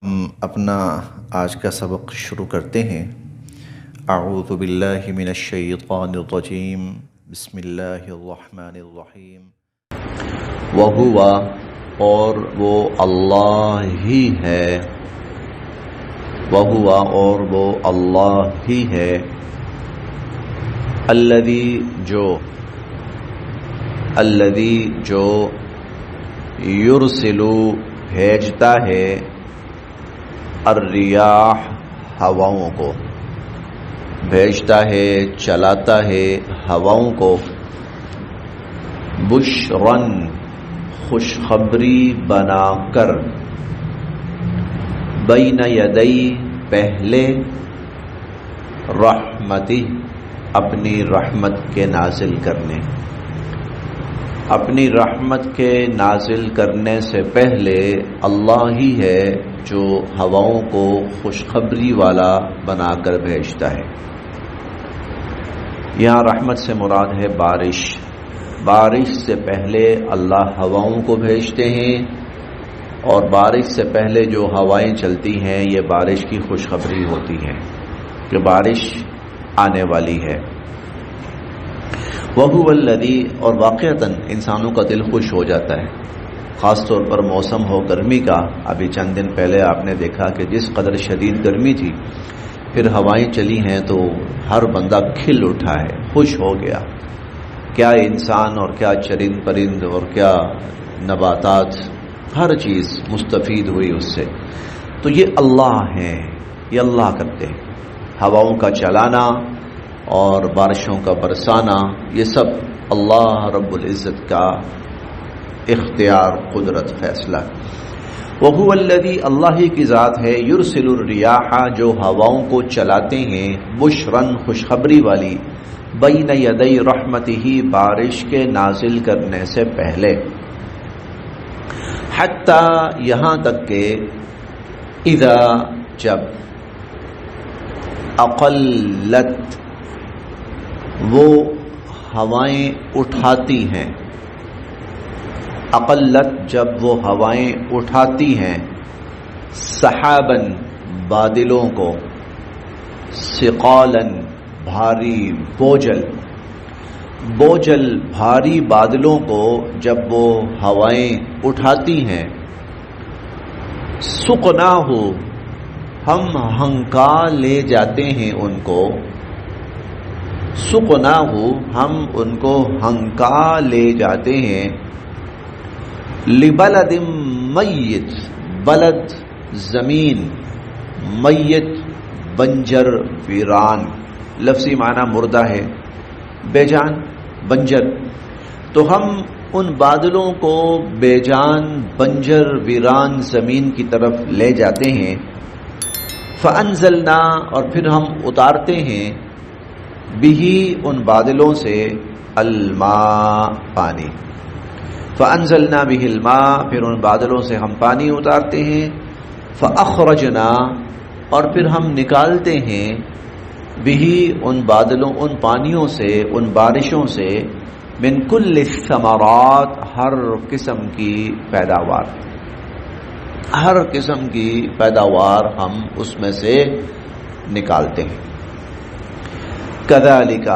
ہم اپنا آج کا سبق شروع کرتے ہیں۔ اعوذ باللہ من الشیطان الرجیم، بسم اللہ الرحمن الرحیم۔ وہو، اور وہ اللہ ہی ہے، وہو اور وہ اللہ ہی ہے، الذی جو یرسلو بھیجتا ہے، الریاح ہواؤں کو، بھیجتا ہے چلاتا ہے ہواؤں کو، بشرن خوشخبری بنا کر، بین یدی پہلے، رحمتی اپنی رحمت کے نازل کرنے، اپنی رحمت کے نازل کرنے سے پہلے اللہ ہی ہے جو ہواؤں کو خوشخبری والا بنا کر بھیجتا ہے۔ یہاں رحمت سے مراد ہے بارش۔ بارش سے پہلے اللہ ہواؤں کو بھیجتے ہیں، اور بارش سے پہلے جو ہوائیں چلتی ہیں یہ بارش کی خوشخبری ہوتی ہے کہ بارش آنے والی ہے۔ وَهُوَ الَّذِي، اور واقعتاً انسانوں کا دل خوش ہو جاتا ہے، خاص طور پر موسم ہو گرمی کا۔ ابھی چند دن پہلے آپ نے دیکھا کہ جس قدر شدید گرمی تھی، پھر ہوائیں چلی ہیں تو ہر بندہ کھل اٹھا ہے، خوش ہو گیا۔ کیا انسان اور کیا چرند پرند اور کیا نباتات، ہر چیز مستفید ہوئی اس سے۔ تو یہ اللہ ہیں، یہ اللہ کرتے ہیں۔ ہواؤں کا چلانا اور بارشوں کا برسانا، یہ سب اللہ رب العزت کا اختیار، قدرت، فیصلہ۔ وَهُوَ الَّذِي، اللہ ہی کی ذات ہے، یرسل الریاح جو ہواؤں کو چلاتے ہیں، بشرن خوشخبری والی، بین یدی رحمتہ بارش کے نازل کرنے سے پہلے، حتی یہاں تک کہ اذا جب، اقلت وہ ہوائیں اٹھاتی ہیں، اقلت جب وہ ہوائیں اٹھاتی ہیں، سحابن بادلوں کو، ثقالن بھاری بوجھل، بوجھل بھاری بادلوں کو جب وہ ہوائیں اٹھاتی ہیں، سقناہ ہم ہنکا لے جاتے ہیں ان کو، سقناہ ہم ان کو ہنکا لے جاتے ہیں، لبلد میت، بلد زمین، میت بنجر ویران، لفظی معنی مردہ ہے، بے جان بنجر۔ تو ہم ان بادلوں کو بے جان بنجر ویران زمین کی طرف لے جاتے ہیں، فَأَنزَلْنَا اور پھر ہم اتارتے ہیں، بِهِ ان بادلوں سے، الماء پانی، فَأَنزَلْنَا بِهِ الماء پھر ان بادلوں سے ہم پانی اتارتے ہیں، فَأَخْرَجْنَا اور پھر ہم نکالتے ہیں، بِهِ ان بادلوں ان پانیوں سے، ان بارشوں سے، من کل الثمرات ہر قسم کی پیداوار، ہر قسم کی پیداوار ہم اس میں سے نکالتے ہیں۔ کذالک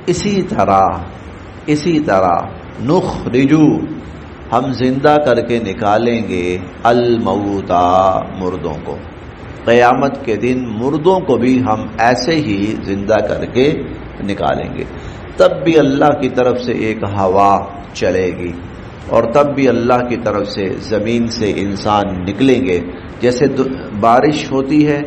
اسی طرح نخرجو ہم زندہ کر کے نکالیں گے، الموتا مردوں کو، قیامت کے دن مردوں کو بھی ہم ایسے ہی زندہ کر کے نکالیں گے۔ تب بھی اللہ کی طرف سے ایک ہوا چلے گی، اور تب بھی اللہ کی طرف سے زمین سے انسان نکلیں گے۔ جیسے بارش ہوتی ہے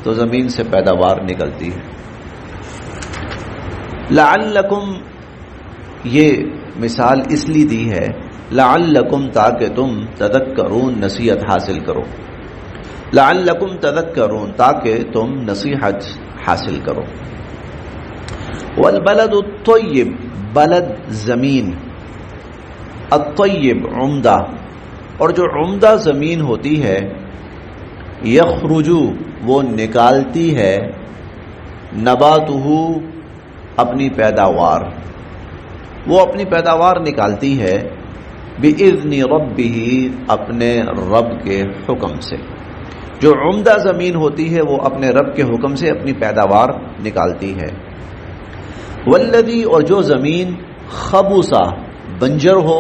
تو زمین سے پیداوار نکلتی ہے۔ لعلکم یہ مثال اس لیے دی ہے، لعلکم تاکہ تم تذکرون نصیحت حاصل کرو، لعلکم تذکرون تاکہ تم نصیحت حاصل کرو۔ والبلد الطیب بلد زمین، الطیب عمدہ، اور جو عمدہ زمین ہوتی ہے، یخرجو وہ نکالتی ہے، نباتہ اپنی پیداوار، وہ اپنی پیداوار نکالتی ہے، بِإِذْنِ رَبِّهِ اپنے رب کے حکم سے، جو عمدہ زمین ہوتی ہے وہ اپنے رب کے حکم سے اپنی پیداوار نکالتی ہے. والذی، اور جو زمین خبوسا بنجر ہو،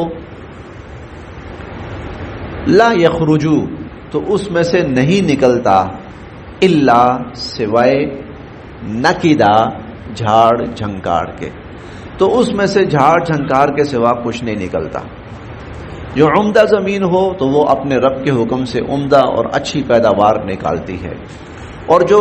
لا یخرجو، تو اس میں سے نہیں نکلتا، الا، سوائے، نکیدا، جھاڑ جھنکار کے، تو اس میں سے جھاڑ جھنکار کے سوا کچھ نہیں نکلتا. جو عمدہ زمین ہو تو وہ اپنے رب کے حکم سے عمدہ اور اچھی پیداوار نکالتی ہے، اور جو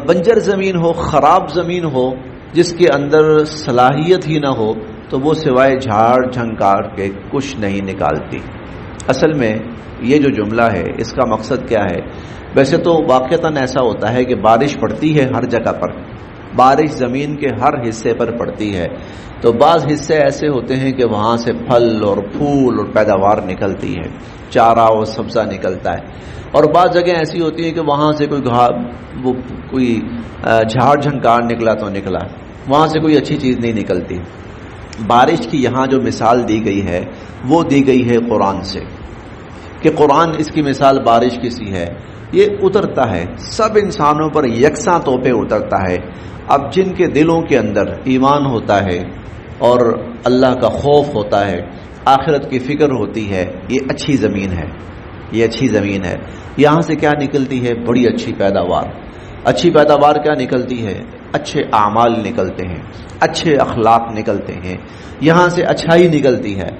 بنجر زمین ہو، خراب زمین ہو، جس کے اندر صلاحیت ہی نہ ہو، تو وہ سوائے جھاڑ جھنکار کے کچھ نہیں نکالتی. اصل میں یہ جو جملہ ہے اس کا مقصد کیا ہے؟ ویسے تو واقعتاً ایسا ہوتا ہے کہ بارش پڑتی ہے ہر جگہ پر، بارش زمین کے ہر حصے پر پڑتی ہے، تو بعض حصے ایسے ہوتے ہیں کہ وہاں سے پھل اور پھول اور پیداوار نکلتی ہے، چارہ اور سبزہ نکلتا ہے، اور بعض جگہ ایسی ہوتی ہے کہ وہاں سے کوئی جھاڑ جھنکار نکلا تو نکلا، وہاں سے کوئی اچھی چیز نہیں نکلتی. بارش کی یہاں جو مثال دی گئی ہے وہ دی گئی ہے قرآن سے، کہ قرآن اس کی مثال بارش کی سی ہے. یہ اترتا ہے سب انسانوں پر یکساں طور پہ اترتا ہے. اب جن کے دلوں کے اندر ایمان ہوتا ہے اور اللہ کا خوف ہوتا ہے، آخرت کی فکر ہوتی ہے، یہ اچھی زمین ہے، یہ اچھی زمین ہے. یہاں سے کیا نکلتی ہے؟ بڑی اچھی پیداوار. اچھی پیداوار کیا نکلتی ہے؟ اچھے اعمال نکلتے ہیں، اچھے اخلاق نکلتے ہیں، یہاں سے اچھائی نکلتی ہے.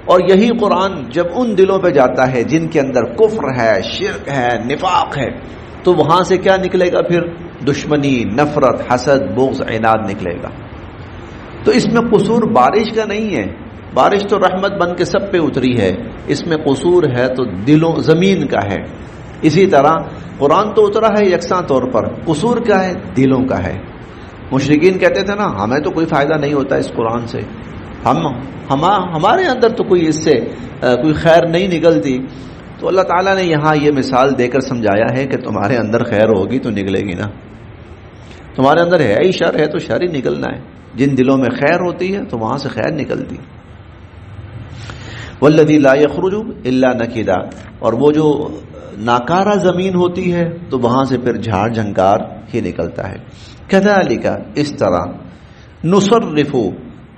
اور یہی قرآن جب ان دلوں پہ جاتا ہے جن کے اندر کفر ہے، شرک ہے، نفاق ہے، تو وہاں سے کیا نکلے گا؟ پھر دشمنی، نفرت، حسد، بغض، عناد نکلے گا. تو اس میں قصور بارش کا نہیں ہے، بارش تو رحمت بن کے سب پہ اتری ہے، اس میں قصور ہے تو دلوں، زمین کا ہے. اسی طرح قرآن تو اترا ہے یکساں طور پر، قصور کیا ہے؟ دلوں کا ہے. مشرکین کہتے تھے نا ہمیں تو کوئی فائدہ نہیں ہوتا اس قرآن سے، ہمارے اندر تو کوئی اس سے کوئی خیر نہیں نکلتی. تو اللہ تعالیٰ نے یہاں یہ مثال دے کر سمجھایا ہے کہ تمہارے اندر خیر ہوگی تو نکلے گی نا، تمہارے اندر ہے ہی شر، ہے تو شر ہی نکلنا ہے. جن دلوں میں خیر ہوتی ہے تو وہاں سے خیر نکلتی. والذی لا یخرج الا نکدا، اور وہ جو ناکارہ زمین ہوتی ہے تو وہاں سے پھر جھاڑ جھنکار ہی نکلتا ہے. کذالک، اس طرح، نصرف،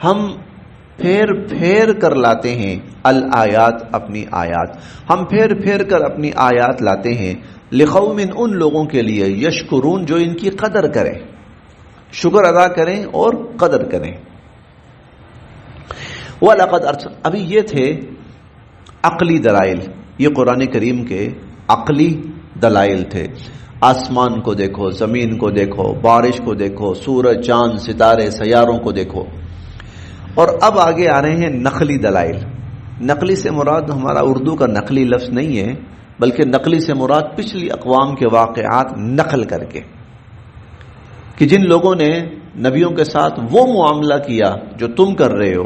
ہم پھیر پھیر کر لاتے ہیں، الآیات، اپنی آیات، ہم پھیر پھیر کر اپنی آیات لاتے ہیں، لقوم، ان لوگوں کے لیے، یشکرون، جو ان کی قدر کریں، شکر ادا کریں اور قدر کریں. وَلَقَدْ أَرْسَلْنَا، ابھی یہ تھے عقلی دلائل، یہ قرآن کریم کے عقلی دلائل تھے. آسمان کو دیکھو، زمین کو دیکھو، بارش کو دیکھو، سورج، چاند، ستارے، سیاروں کو دیکھو. اور اب آگے آ رہے ہیں نقلی دلائل. نقلی سے مراد ہمارا اردو کا نقلی لفظ نہیں ہے، بلکہ نقلی سے مراد پچھلی اقوام کے واقعات نقل کر کے، کہ جن لوگوں نے نبیوں کے ساتھ وہ معاملہ کیا جو تم کر رہے ہو،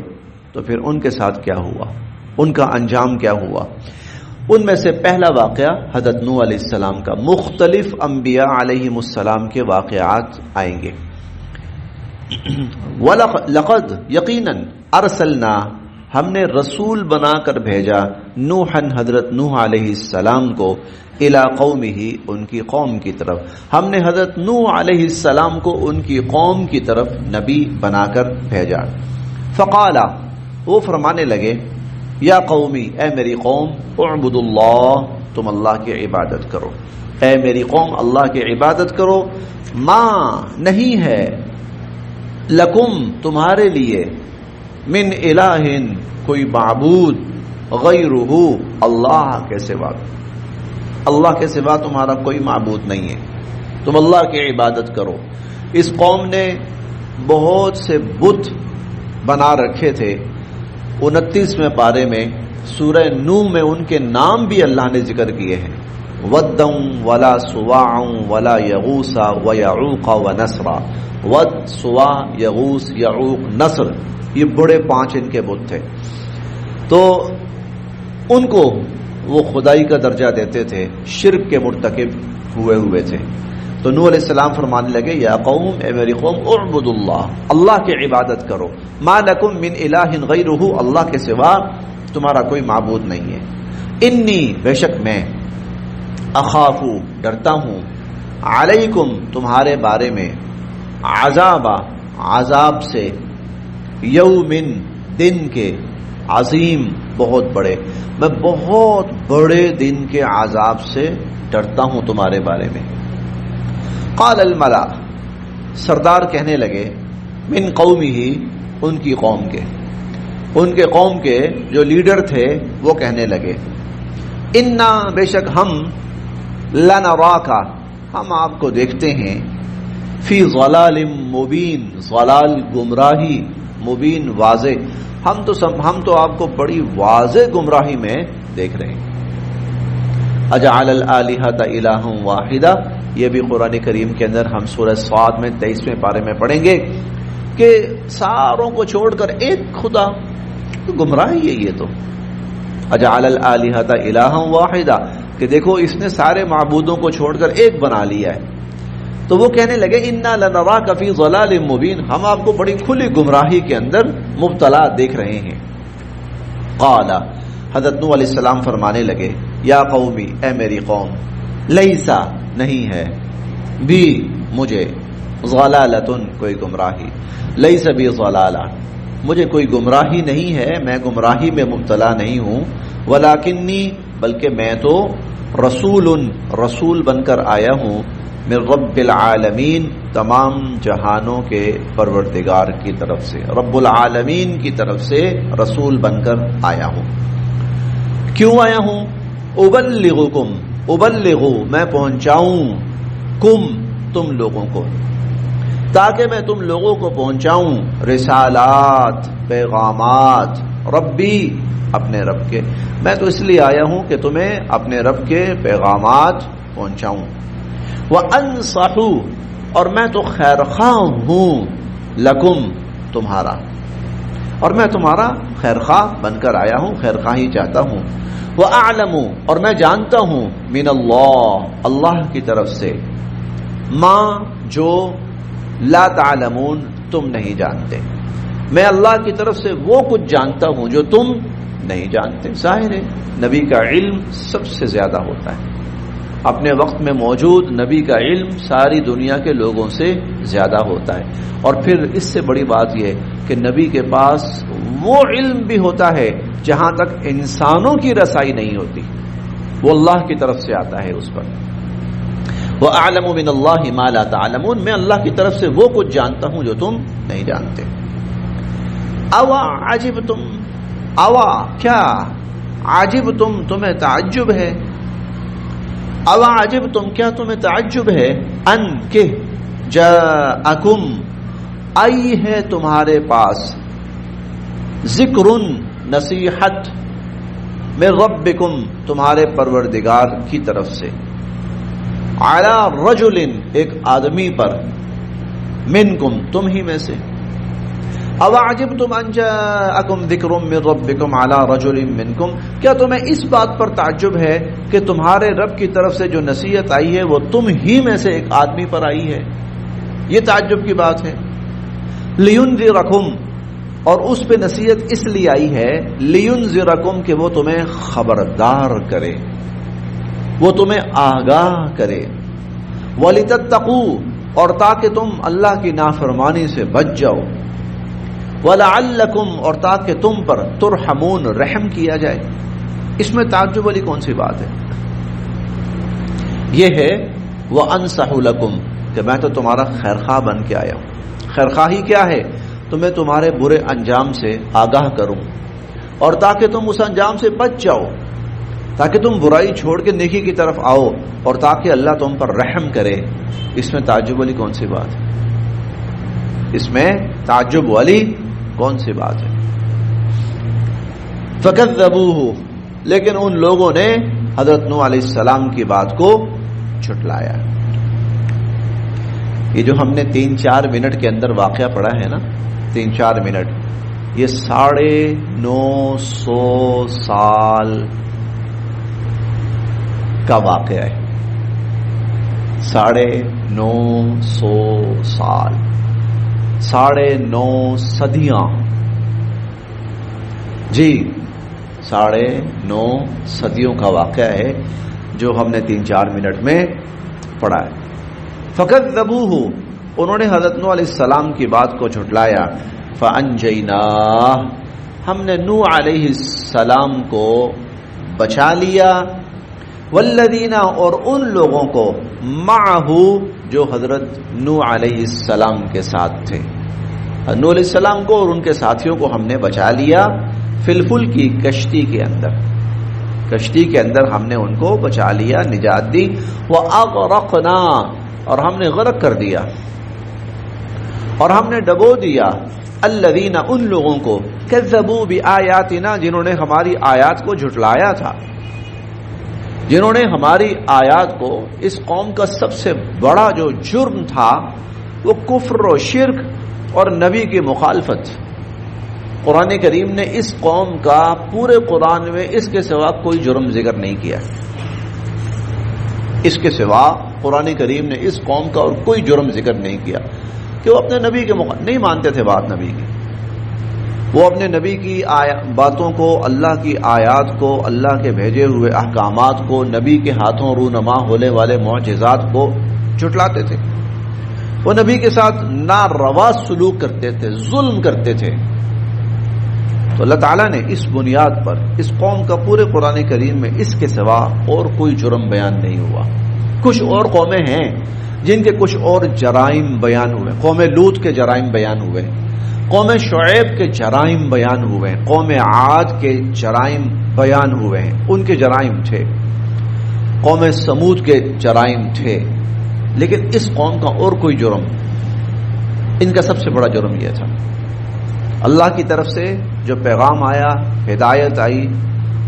تو پھر ان کے ساتھ کیا ہوا، ان کا انجام کیا ہوا. ان میں سے پہلا واقعہ حضرت نوح علیہ السلام کا. مختلف انبیاء علیہم السلام کے واقعات آئیں گے. لقد، یقیناً، ارسلنا، ہم نے رسول بنا کر بھیجا، نوحًا، حضرت نوح علیہ السلام کو، الی قومہ، ان کی قوم کی طرف. ہم نے حضرت نوح علیہ السلام کو ان کی قوم کی طرف نبی بنا کر بھیجا. فقالا، وہ فرمانے لگے، یا قومی، اے میری قوم، اعبدوا اللہ، تم اللہ کی عبادت کرو. اے میری قوم، اللہ کی عبادت کرو. ما، نہیں ہے، لکم، تمہارے لیے، من الہ، کوئی معبود، غیرہ، اللہ کے سوا، اللہ کے سوا تمہارا کوئی معبود نہیں ہے، تم اللہ کی عبادت کرو. اس قوم نے بہت سے بت بنا رکھے تھے. 29ویں پارے میں سورہ نوح میں ان کے نام بھی اللہ نے ذکر کیے ہیں، ودًا ولا سواع ولا یغوث ویعوق ونسرا. ود، سوا، یغوث، یعوق، نصر، یہ بڑے 5 ان کے بت تھے. تو ان کو وہ خدائی کا درجہ دیتے تھے، شرک کے مرتکب ہوئے تھے. تو نوح علیہ السلام فرمانے لگے، یا قوم، اے میری قوم، اعبدوا اللہ، اللہ کی عبادت کرو. ما لکم من الہ غیرہ، اللہ کے سوا تمہارا کوئی معبود نہیں ہے. انی، بے شک میں، اخافو ڈرتا ہوں، علیکم تمہارے بارے میں، عذاب سے، یومن دن کے، عظیم بہت بڑے، میں بہت بڑے دن کے عذاب سے ڈرتا ہوں تمہارے بارے میں۔ قال الملا سردار کہنے لگے، من قومہ ان کی قوم کے، ان کے قوم کے جو لیڈر تھے وہ کہنے لگے، انا بے شک ہم، لنراک ہم آپ کو دیکھتے ہیں، فی ضلال مبین ضلال گمراہی، مبین واضح، ہم تو آپ کو بڑی واضح گمراہی میں دیکھ رہے ہیں۔ اجعل الآلہۃ الہا واحدہ، یہ بھی قرآن کریم کے اندر ہم سورہ صاد میں 23ویں پارے میں پڑھیں گے کہ ساروں کو چھوڑ کر ایک خدا، گمراہی ہے یہ تو۔ اجعل الآلہۃ الہا واحدہ، کہ دیکھو اس نے سارے معبودوں کو چھوڑ کر ایک بنا لیا ہے۔ تو وہ کہنے لگے، انا لنراک فی ضلال مبین، ہم آپ کو بڑی کھلی گمراہی کے اندر مبتلا دیکھ رہے ہیں۔ قال حضرت نوح علیہ السلام فرمانے لگے، یا قومی اے میری قوم، لیسا نہیں ہے، بھی مجھے، ضلالتن کوئی گمراہی، لیس بی ضلالہ مجھے کوئی گمراہی نہیں ہے، میں گمراہی میں مبتلا نہیں ہوں، ولیکنی بلکہ میں تو رسول بن کر آیا ہوں، من رب العالمین تمام جہانوں کے پروردگار کی طرف سے، رب العالمین کی طرف سے رسول بن کر آیا ہوں۔ کیوں آیا ہوں؟ ابلغو میں پہنچاؤں، تم لوگوں کو، تاکہ میں تم لوگوں کو پہنچاؤں، رسالات پیغامات، ربی اپنے رب کے، میں تو اس لیے آیا ہوں کہ تمہیں اپنے رب کے پیغامات پہنچاؤں۔ وَأَنصَحُ اور میں تو خیرخواہ ہوں، لکم تمہارا، اور میں تمہارا خیرخواہ بن کر آیا ہوں، خیرخواہی چاہتا ہوں۔ وَأَعْلَمُ اور میں جانتا ہوں، من اللہ کی طرف سے، ما جو لا تعلمون تم نہیں جانتے، میں اللہ کی طرف سے وہ کچھ جانتا ہوں جو تم نہیں جانتے۔ ظاہر ہے نبی کا علم سب سے زیادہ ہوتا ہے، اپنے وقت میں موجود نبی کا علم ساری دنیا کے لوگوں سے زیادہ ہوتا ہے، اور پھر اس سے بڑی بات یہ ہے کہ نبی کے پاس وہ علم بھی ہوتا ہے جہاں تک انسانوں کی رسائی نہیں ہوتی، وہ اللہ کی طرف سے آتا ہے اس پر۔ وَأَعْلَمُ مِنَ اللَّهِ مَا لَا تَعْلَمُونَ میں اللہ کی طرف سے وہ کچھ جانتا ہوں جو تم نہیں جانتے۔ اوا عجبتم، اوا کیا، عجبتم تمہیں تعجب ہے، اوا عجبتم کیا تمہیں تعجب ہے، ان کہ جاءکم آئی ہے تمہارے پاس، ذکر نصیحت، من ربکم تمہارے پروردگار کی طرف سے، علی رجل ایک آدمی پر، منکم تم ہی میں سے، او عجبتم ان جاءکم ذکر من ربکم علی رجل منکم کیا تمہیں اس بات پر تعجب ہے کہ تمہارے رب کی طرف سے جو نصیحت آئی ہے وہ تم ہی میں سے ایک آدمی پر آئی ہے، یہ تعجب کی بات ہے۔ لینذرکم اور اس پہ نصیحت اس لیے آئی ہے، لینذرکم کہ وہ تمہیں خبردار کرے، وہ تمہیں آگاہ کرے، ولتتقوا اور تاکہ تم اللہ کی نافرمانی سے بچ جاؤ، وَلَعَلَّكُمْ اور تاکہ تم پر ترحمون رحم کیا جائے۔ اس میں تعجب والی کون سی بات ہے؟ یہ ہے وَأَنصَحُ لَكُمْ کہ میں تو تمہارا خیرخواہ بن کے آیا ہوں۔ خیرخواہی کیا ہے؟ تمہیں تمہارے برے انجام سے آگاہ کروں، اور تاکہ تم اس انجام سے بچ جاؤ، تاکہ تم برائی چھوڑ کے نیکی کی طرف آؤ، اور تاکہ اللہ تم پر رحم کرے۔ اس میں تعجب والی کون سی بات ہے؟ اس میں تعجب والی کون سی بات ہے؟ فَكَذَّبُوهُ لیکن ان لوگوں نے حضرت نوح علیہ السلام کی بات کو جھٹلایا۔ یہ جو ہم نے 3-4 منٹ کے اندر واقعہ پڑھا ہے نا، 3-4 منٹ، یہ 950 سال کا واقعہ ہے۔ 950 سال، 9.5 صدیاں، جی 9.5 صدیوں کا واقعہ ہے، جو ہم نے 3-4 منٹ میں پڑھا ہے. فکذبوہ، انہوں نے حضرت نوح علیہ السلام کی بات کو جھٹلایا. فانجیناہ، ہم نے نوح علیہ السلام کو بچا لیا. والذین، اور ان لوگوں کو معہ، جو حضرت نوح علیہ السلام کے ساتھ تھے. نوح علیہ السلام کو اور ان کے ساتھیوں کو ہم نے بچا لیا. فی الفلک کی کشتی کے اندر، کشتی کے اندر ہم نے ان کو بچا لیا، نجات دی. وَأَغْرَقْنَا، اور ہم نے غرق کر دیا اور ہم نے ڈبو دیا. الذین، ان لوگوں کو کذبوا بآیاتنا، جنہوں نے ہماری آیات کو جھٹلایا تھا، جنہوں نے ہماری آیات کو، اس قوم کا سب سے بڑا جو جرم تھا وہ کفر و شرک اور نبی کی مخالفت. قرآن کریم نے اس قوم کا پورے قرآن میں اس کے سوا کوئی جرم ذکر نہیں کیا. اس کے سوا قرآن کریم نے اس قوم کا اور کوئی جرم ذکر نہیں کیا کہ وہ اپنے نبی کے نہیں مانتے تھے بات نبی کی. وہ اپنے نبی کی باتوں کو، اللہ کی آیات کو، اللہ کے بھیجے ہوئے احکامات کو، نبی کے ہاتھوں رونما ہونے والے معجزات کو جھٹلاتے تھے. وہ نبی کے ساتھ ناروا سلوک کرتے تھے، ظلم کرتے تھے. تو اللہ تعالیٰ نے اس بنیاد پر اس قوم کا پورے قرآن کریم میں اس کے سوا اور کوئی جرم بیان نہیں ہوا. کچھ اور قومیں ہیں جن کے کچھ اور جرائم بیان ہوئے. قوم لوط کے جرائم بیان ہوئے، قوم شعیب کے جرائم بیان ہوئے، قوم عاد کے جرائم بیان ہوئے ہیں، ان کے جرائم تھے. قوم سمود کے جرائم تھے. لیکن اس قوم کا اور کوئی جرم، ان کا سب سے بڑا جرم یہ تھا. اللہ کی طرف سے جو پیغام آیا، ہدایت آئی،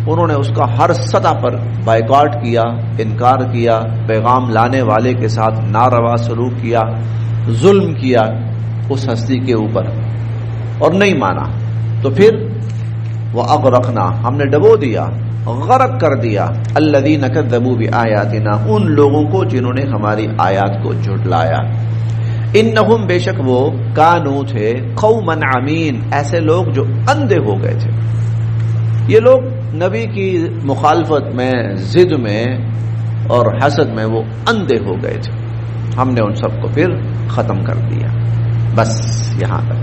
انہوں نے اس کا ہر سطح پر بائیکاٹ کیا، انکار کیا، پیغام لانے والے کے ساتھ ناروا سلوک کیا، ظلم کیا اس ہستی کے اوپر اور نہیں مانا. تو پھر وَأَغْرَقْنَا، ہم نے ڈبو دیا، غرق کر دیا. الَّذِينَ كَذَّبُوا بِآيَاتِنَا، ان لوگوں کو جنہوں نے ہماری آیات کو جھٹلایا. انہم، بے شک وہ، کانو تھے، قوما عمین، ایسے لوگ جو اندھے ہو گئے تھے. یہ لوگ نبی کی مخالفت میں، ضد میں اور حسد میں وہ اندھے ہو گئے تھے. ہم نے ان سب کو پھر ختم کر دیا. بس یہاں تک.